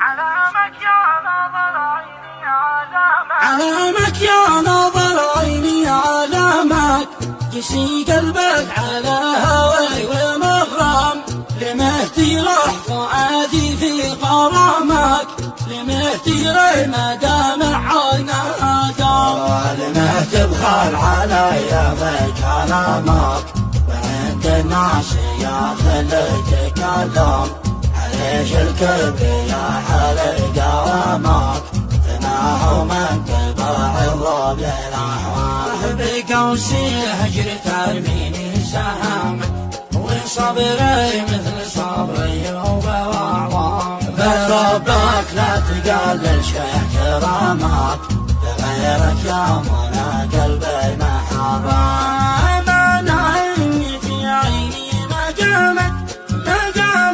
علامك يا نظر عيني علامك، علامك يا نظر عيني علامك، قسي قلبك على هواي ومغرام، لمهتي راح فؤادي في غرامك، لمهتي ري ما دام عينها دام، لمهتي بخال علي في كلامك، وعند الناس يا خلي تكلم، عليش الكبرياء على قوامك، فما هو من طباع الرب للأحوال، بقوسي هجر ترميني سهامك، وصبري مثل صبري وبوعظام، بربك لا تقلل شيء كرامك، بغيرك يا منى قلبي ما حرام، أنا عيني في عيني مقام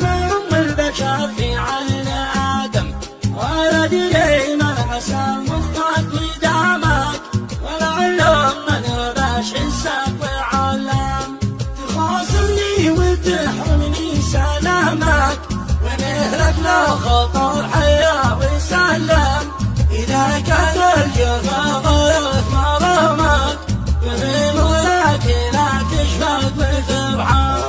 أم البشر في عين آدم، ولا أدري من عسى مخك ودامك، ولا علم من رباش حسك وعلام، تخاصمني وتحرمني سلامك، ومهلك لا خطر حيا وسلام، إذا كان الجفا غيرت مرامك، وفي مولاك لا تشفق وتبعام،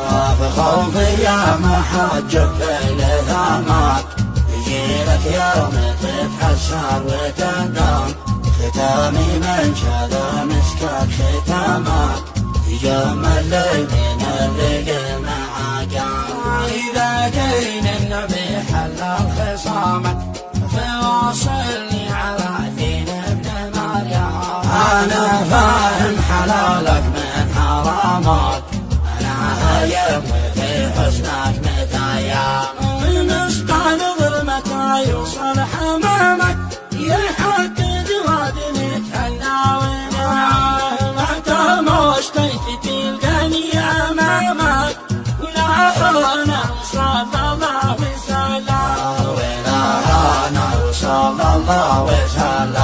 خوفي يا محجب في لثامك، يجيلك يوم تتحسر وتندم، ختامي من شذا مسكك ختامك، يجمل لي من الرقل معاك، إذا كان النبي حلل خصامك، فواصلني على دين ابن مريم، أنا فاهم حلالك من حرامك، أنا هايم وفي حسنك متايم، ونسقى نظر متى يوصل حمامك، يحدد وادني تهنى ونعم، متى مشتيت تلقاني أمامك، ولا صلى الله وسلم، ولا أنا صلى الله وسلم.